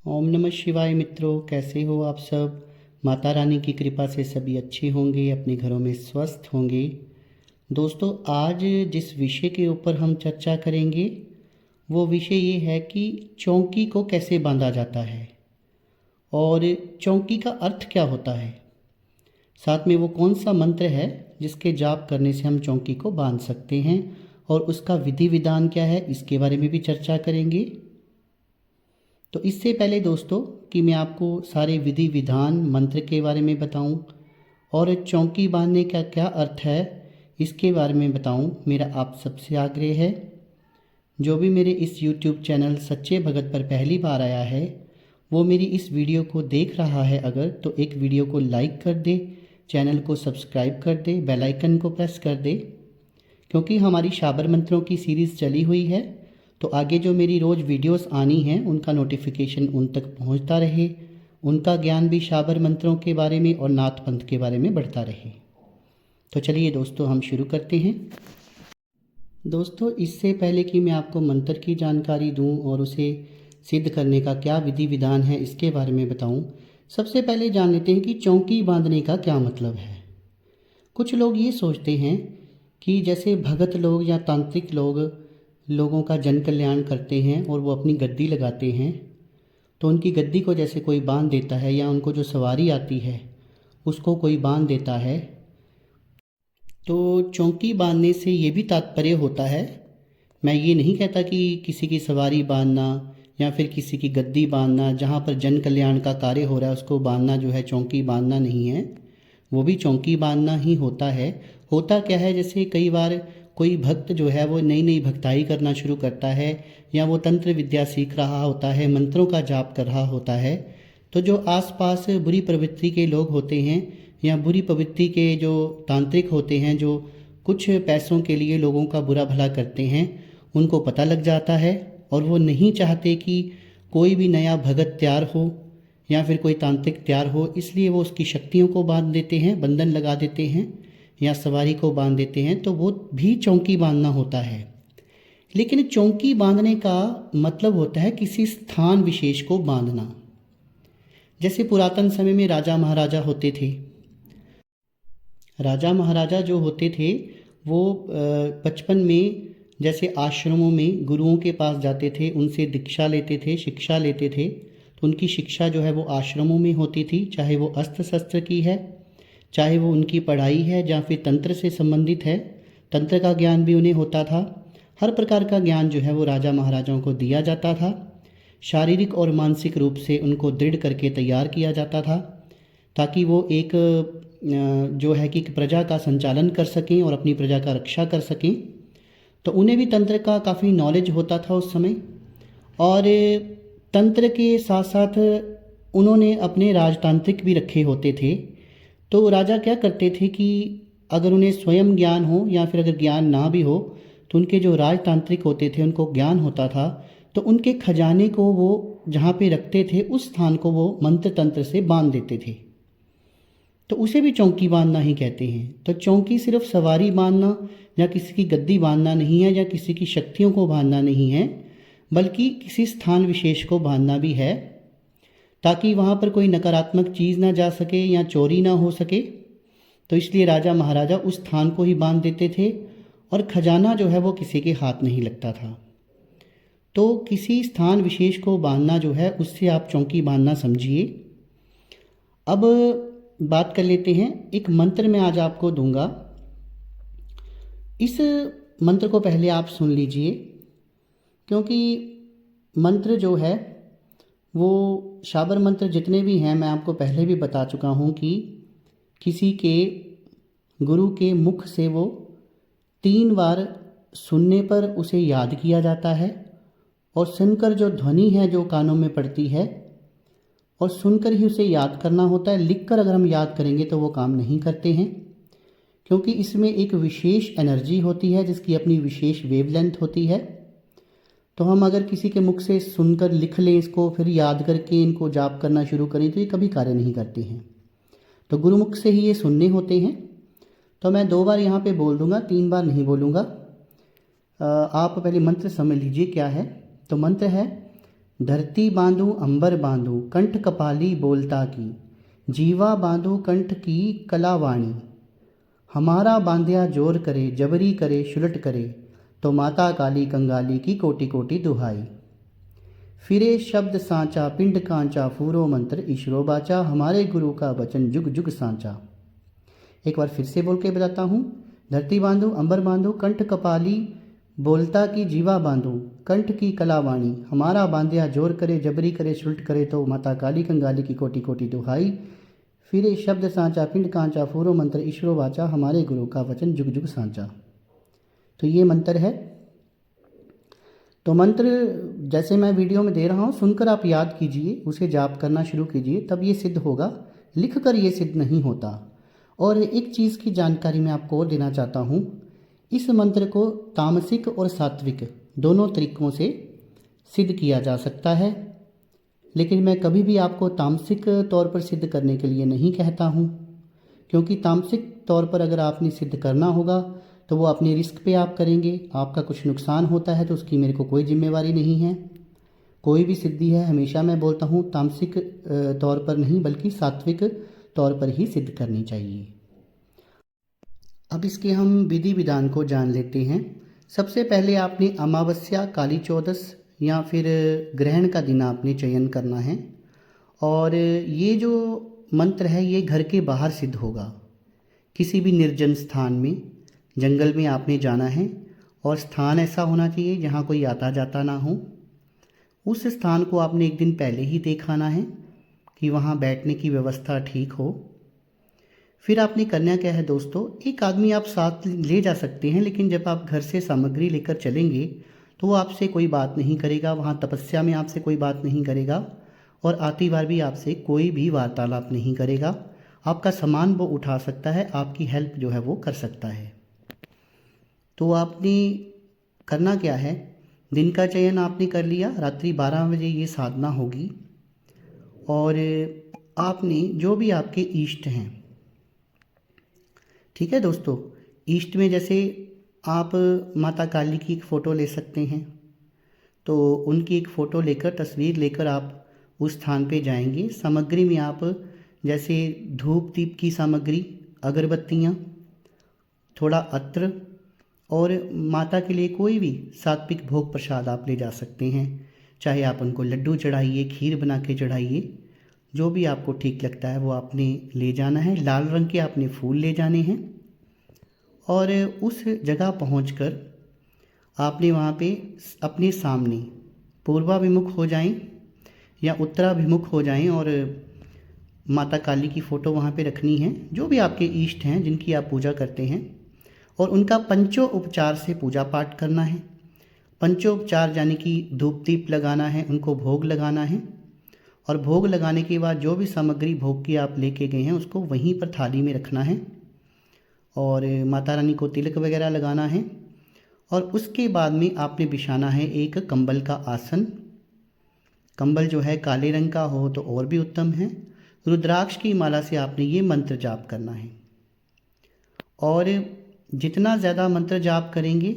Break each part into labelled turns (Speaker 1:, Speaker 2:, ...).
Speaker 1: ओम नमः शिवाय मित्रों, कैसे हो आप सब। माता रानी की कृपा से सभी अच्छे होंगे, अपने घरों में स्वस्थ होंगे। दोस्तों, आज जिस विषय के ऊपर हम चर्चा करेंगे वो विषय ये है कि चौकी को कैसे बांधा जाता है और चौकी का अर्थ क्या होता है। साथ में वो कौन सा मंत्र है जिसके जाप करने से हम चौकी को बांध सकते हैं और उसका विधि विधान क्या है, इसके बारे में भी चर्चा करेंगे। तो इससे पहले दोस्तों कि मैं आपको सारे विधि विधान मंत्र के बारे में बताऊं और चौकी बांधने का क्या अर्थ है इसके बारे में बताऊं, मेरा आप सबसे आग्रह है, जो भी मेरे इस YouTube चैनल सच्चे भगत पर पहली बार आया है वो मेरी इस वीडियो को देख रहा है अगर, तो एक वीडियो को लाइक कर दे, चैनल को सब्सक्राइब कर दे, बेल आइकन को प्रेस कर दे, क्योंकि हमारी शाबर मंत्रों की सीरीज़ चली हुई है। तो आगे जो मेरी रोज़ वीडियोस आनी हैं उनका नोटिफिकेशन उन तक पहुंचता रहे, उनका ज्ञान भी शाबर मंत्रों के बारे में और नाथ पंथ के बारे में बढ़ता रहे। तो चलिए दोस्तों, हम शुरू करते हैं। दोस्तों, इससे पहले कि मैं आपको मंत्र की जानकारी दूं और उसे सिद्ध करने का क्या विधि विधान है इसके बारे में बताऊं, सबसे पहले जान लेते हैं कि चौकी बांधने का क्या मतलब है। कुछ लोग ये सोचते हैं कि जैसे भगत लोग या तांत्रिक लोग लोगों का जन कल्याण करते हैं और वो अपनी गद्दी लगाते हैं, तो उनकी गद्दी को जैसे कोई बांध देता है या उनको जो सवारी आती है उसको कोई बांध देता है, तो चौकी बांधने से ये भी तात्पर्य होता है। मैं ये नहीं कहता कि किसी की सवारी बांधना या फिर किसी की गद्दी बांधना, जहाँ पर जन कल्याण का कार्य हो रहा है उसको बांधना जो है चौकी बांधना नहीं है, वो भी चौकी बांधना ही होता है। होता क्या है, जैसे कई बार कोई भक्त जो है वो नई नई भक्ताई करना शुरू करता है या वो तंत्र विद्या सीख रहा होता है, मंत्रों का जाप कर रहा होता है, तो जो आसपास बुरी प्रवृत्ति के लोग होते हैं या बुरी प्रवृत्ति के जो तांत्रिक होते हैं, जो कुछ पैसों के लिए लोगों का बुरा भला करते हैं, उनको पता लग जाता है और वो नहीं चाहते कि कोई भी नया भगत तैयार हो या फिर कोई तांत्रिक तैयार हो, इसलिए वो उसकी शक्तियों को बांध देते हैं, बंधन लगा देते हैं या सवारी को बांध देते हैं। तो वो भी चौकी बांधना होता है। लेकिन चौकी बांधने का मतलब होता है किसी स्थान विशेष को बांधना। जैसे पुरातन समय में राजा महाराजा होते थे, राजा महाराजा जो होते थे वो बचपन में जैसे आश्रमों में गुरुओं के पास जाते थे, उनसे दीक्षा लेते थे, शिक्षा लेते थे, तो उनकी शिक्षा जो है वो आश्रमों में होती थी, चाहे वो अस्त्र शस्त्र की है, चाहे वो उनकी पढ़ाई है या फिर तंत्र से संबंधित है, तंत्र का ज्ञान भी उन्हें होता था। हर प्रकार का ज्ञान जो है वो राजा महाराजाओं को दिया जाता था। शारीरिक और मानसिक रूप से उनको दृढ़ करके तैयार किया जाता था ताकि वो एक जो है कि प्रजा का संचालन कर सकें और अपनी प्रजा का रक्षा कर सकें। तो उन्हें भी तंत्र का काफ़ी नॉलेज होता था उस समय, और तंत्र के साथ साथ उन्होंने अपने राजतांत्रिक भी रखे होते थे। तो राजा क्या करते थे कि अगर उन्हें स्वयं ज्ञान हो या फिर अगर ज्ञान ना भी हो तो उनके जो राजतांत्रिक होते थे उनको ज्ञान होता था, तो उनके खजाने को वो जहाँ पे रखते थे उस स्थान को वो मंत्र तंत्र से बांध देते थे, तो उसे भी चौकी बांधना ही कहते हैं। तो चौकी सिर्फ सवारी बांधना या किसी की गद्दी बांधना नहीं है या किसी की शक्तियों को बांधना नहीं है, बल्कि किसी स्थान विशेष को बांधना भी है ताकि वहाँ पर कोई नकारात्मक चीज़ ना जा सके या चोरी ना हो सके। तो इसलिए राजा महाराजा उस स्थान को ही बांध देते थे और खजाना जो है वो किसी के हाथ नहीं लगता था। तो किसी स्थान विशेष को बांधना जो है उससे आप चौकी बांधना समझिए। अब बात कर लेते हैं, एक मंत्र मैं आज आपको दूंगा। इस मंत्र को पहले आप सुन लीजिए, क्योंकि मंत्र जो है वो शाबर मंत्र जितने भी हैं मैं आपको पहले भी बता चुका हूँ कि किसी के गुरु के मुख से वो 3 बार सुनने पर उसे याद किया जाता है और सुनकर जो ध्वनि है जो कानों में पड़ती है और सुनकर ही उसे याद करना होता है। लिखकर अगर हम याद करेंगे तो वो काम नहीं करते हैं, क्योंकि इसमें एक विशेष एनर्जी होती है जिसकी अपनी विशेष वेवलेंथ होती है। तो हम अगर किसी के मुख से सुनकर लिख लें इसको, फिर याद करके इनको जाप करना शुरू करें तो ये कभी कार्य नहीं करते हैं। तो गुरुमुख से ही ये सुनने होते हैं। तो मैं 2 बार यहाँ पे बोल दूंगा, 3 बार नहीं बोलूँगा। आप पहले मंत्र समझ लीजिए क्या है। तो मंत्र है धरती बांधू अंबर बांधू कंठ कपाली बोलता की, जीवा बांधू कंठ की कलावाणी। हमारा बांध्या जोर करे जबरी करे शुलट करे, तो माता काली कंगाली की कोटि कोटि दुहाई। फिरे शब्द सांचा पिंड कांचा फूरो मंत्र ईश्वरो बाचा, हमारे गुरु का वचन जुग जुग सांचा। एक बार फिर से बोल के बताता हूँ। धरती बांधू अंबर बांधू कंठ कपाली बोलता की, जीवा बांधू कंठ की कलावाणी। हमारा बांध्या जोर करे जबरी करे शुल्ट करे, तो माता काली कंगाली की कोटि कोटि दुहाई। फिरे शब्द सांचा पिंड कांचा फूरो मंत्र ईश्वरो वाचा, हमारे गुरु का वचन जुग जुग सांचा। तो ये मंत्र है। तो मंत्र जैसे मैं वीडियो में दे रहा हूँ, सुनकर आप याद कीजिए, उसे जाप करना शुरू कीजिए, तब ये सिद्ध होगा। लिख कर ये सिद्ध नहीं होता। और एक चीज़ की जानकारी मैं आपको और देना चाहता हूँ। इस मंत्र को तामसिक और सात्विक दोनों तरीक़ों से सिद्ध किया जा सकता है, लेकिन मैं कभी भी आपको तामसिक तौर पर सिद्ध करने के लिए नहीं कहता हूँ, क्योंकि तामसिक तौर पर अगर आपने सिद्ध करना होगा तो वो अपने रिस्क पे आप करेंगे। आपका कुछ नुकसान होता है तो उसकी मेरे को कोई जिम्मेवारी नहीं है। कोई भी सिद्धि है, हमेशा मैं बोलता हूँ तामसिक तौर पर नहीं बल्कि सात्विक तौर पर ही सिद्ध करनी चाहिए। अब इसके हम विधि विधान को जान लेते हैं। सबसे पहले आपने अमावस्या, काली चौदस या फिर ग्रहण का दिन आपने चयन करना है। और ये जो मंत्र है ये घर के बाहर सिद्ध होगा। किसी भी निर्जन स्थान में, जंगल में आपने जाना है, और स्थान ऐसा होना चाहिए जहाँ कोई आता जाता ना हो। उस स्थान को आपने एक दिन पहले ही देखाना है कि वहाँ बैठने की व्यवस्था ठीक हो। फिर आपने करना क्या है दोस्तों, एक आदमी आप साथ ले जा सकते हैं, लेकिन जब आप घर से सामग्री लेकर चलेंगे तो वो आपसे कोई बात नहीं करेगा, वहाँ तपस्या में आपसे कोई बात नहीं करेगा, और आती बार भी आपसे कोई भी वार्तालाप नहीं करेगा। आपका सामान वो उठा सकता है, आपकी हेल्प जो है वो कर सकता है। तो आपने करना क्या है, दिन का चयन आपने कर लिया, रात्रि 12 बजे ये साधना होगी। और आपने जो भी आपके इष्ट हैं, ठीक है दोस्तों, ईस्ट में जैसे आप माता काली की एक फ़ोटो ले सकते हैं, तो उनकी एक फ़ोटो लेकर, तस्वीर लेकर आप उस स्थान पे जाएंगे। सामग्री में आप जैसे धूप दीप की सामग्री, अगरबत्तियाँ, थोड़ा अत्र, और माता के लिए कोई भी सात्विक भोग प्रसाद आप ले जा सकते हैं। चाहे आप उनको लड्डू चढ़ाइए, खीर बना के चढ़ाइए, जो भी आपको ठीक लगता है वो आपने ले जाना है। लाल रंग के आपने फूल ले जाने हैं। और उस जगह पहुंचकर आपने वहाँ पे अपने सामने पूर्वाभिमुख हो जाएं या उत्तराभिमुख हो जाएं, और माता काली की फ़ोटो वहाँ पे रखनी है। जो भी आपके इष्ट हैं जिनकी आप पूजा करते हैं, और उनका पंचोपचार से पूजा पाठ करना है। पंचोपचार यानी कि धूप दीप लगाना है, उनको भोग लगाना है, और भोग लगाने के बाद जो भी सामग्री भोग की आप लेके गए हैं उसको वहीं पर थाली में रखना है, और माता रानी को तिलक वगैरह लगाना है। और उसके बाद में आपने बिछाना है एक कंबल का आसन। कंबल जो है काले रंग का हो तो और भी उत्तम है। रुद्राक्ष की माला से आपने ये मंत्र जाप करना है, और जितना ज़्यादा मंत्र जाप करेंगे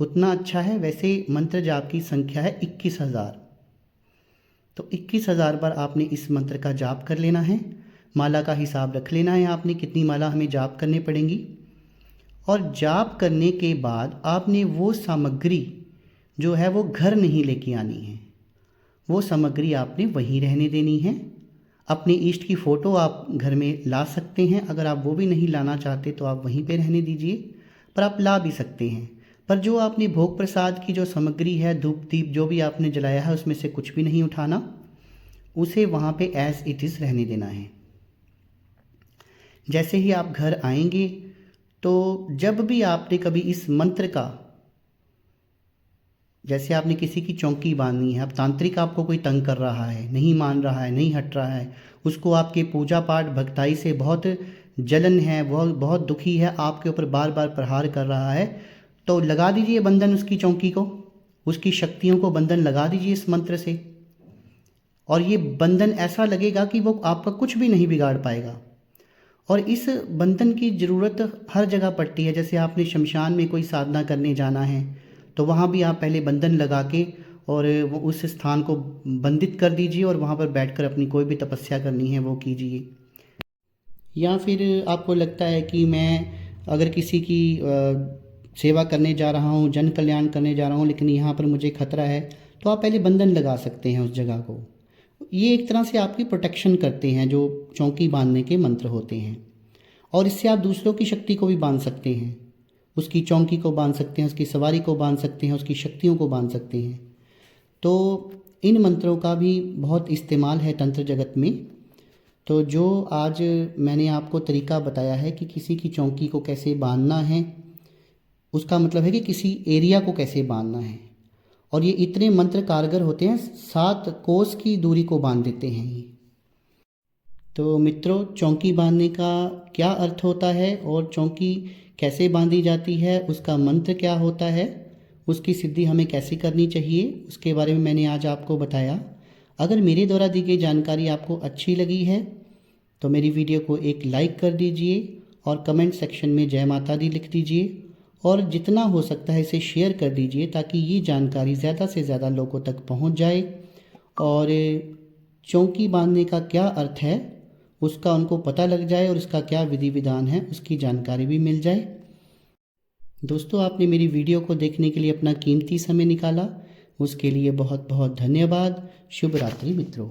Speaker 1: उतना अच्छा है। वैसे मंत्र जाप की संख्या है 21,000, तो 21,000 बार आपने इस मंत्र का जाप कर लेना है। माला का हिसाब रख लेना है आपने, कितनी माला हमें जाप करनी पड़ेंगी। और जाप करने के बाद आपने वो सामग्री जो है वो घर नहीं लेके आनी है, वो सामग्री आपने वहीं रहने देनी है। अपने इष्ट की फ़ोटो आप घर में ला सकते हैं, अगर आप वो भी नहीं लाना चाहते तो आप वहीं पे रहने दीजिए, पर आप ला भी सकते हैं। पर जो आपने भोग प्रसाद की जो सामग्री है, धूप दीप जो भी आपने जलाया है, उसमें से कुछ भी नहीं उठाना, उसे वहाँ पे एज इट इज़ रहने देना है। जैसे ही आप घर आएंगे तो जब भी आपने कभी इस मंत्र का, जैसे आपने किसी की चौकी बांधनी है, अब तांत्रिक आपको कोई तंग कर रहा है, नहीं मान रहा है, नहीं हट रहा है, उसको आपके पूजा पाठ भक्ताई से बहुत जलन है, बहुत बहुत दुखी है, आपके ऊपर बार बार प्रहार कर रहा है, तो लगा दीजिए बंधन उसकी चौकी को, उसकी शक्तियों को बंधन लगा दीजिए इस मंत्र से। और ये बंधन ऐसा लगेगा कि वो आपका कुछ भी नहीं बिगाड़ पाएगा। और इस बंधन की ज़रूरत हर जगह पड़ती है। जैसे आपने शमशान में कोई साधना करने जाना है तो वहाँ भी आप पहले बंधन लगा के और वो उस स्थान को बंदित कर दीजिए और वहाँ पर बैठकर अपनी कोई भी तपस्या करनी है वो कीजिए। या फिर आपको लगता है कि मैं अगर किसी की सेवा करने जा रहा हूँ, जन कल्याण करने जा रहा हूँ, लेकिन यहाँ पर मुझे खतरा है, तो आप पहले बंधन लगा सकते हैं उस जगह को। ये एक तरह से आपकी प्रोटेक्शन करते हैं जो चौकी बांधने के मंत्र होते हैं। और इससे आप दूसरों की शक्ति को भी बांध सकते हैं, उसकी चौकी को बांध सकते हैं, उसकी सवारी को बांध सकते हैं, उसकी शक्तियों को बांध सकते हैं। तो इन मंत्रों का भी बहुत इस्तेमाल है तंत्र जगत में। तो जो आज मैंने आपको तरीका बताया है कि किसी की चौकी को कैसे बांधना है, उसका मतलब है कि किसी एरिया को कैसे बांधना है। और ये इतने मंत्र कारगर होते हैं, 7 कोस की दूरी को बांध देते हैं ये। तो मित्रों, चौकी बांधने का क्या अर्थ होता है और चौकी कैसे बांधी जाती है, उसका मंत्र क्या होता है, उसकी सिद्धि हमें कैसे करनी चाहिए, उसके बारे में मैंने आज आपको बताया। अगर मेरे द्वारा दी गई जानकारी आपको अच्छी लगी है तो मेरी वीडियो को एक लाइक कर दीजिए और कमेंट सेक्शन में जय माता दी लिख दीजिए, और जितना हो सकता है इसे शेयर कर दीजिए ताकि ये जानकारी ज़्यादा से ज़्यादा लोगों तक पहुंच जाए और चौकी बांधने का क्या अर्थ है उसका उनको पता लग जाए और इसका क्या विधि विधान है उसकी जानकारी भी मिल जाए। दोस्तों, आपने मेरी वीडियो को देखने के लिए अपना कीमती समय निकाला, उसके लिए बहुत बहुत धन्यवाद। शुभ रात्रि मित्रों।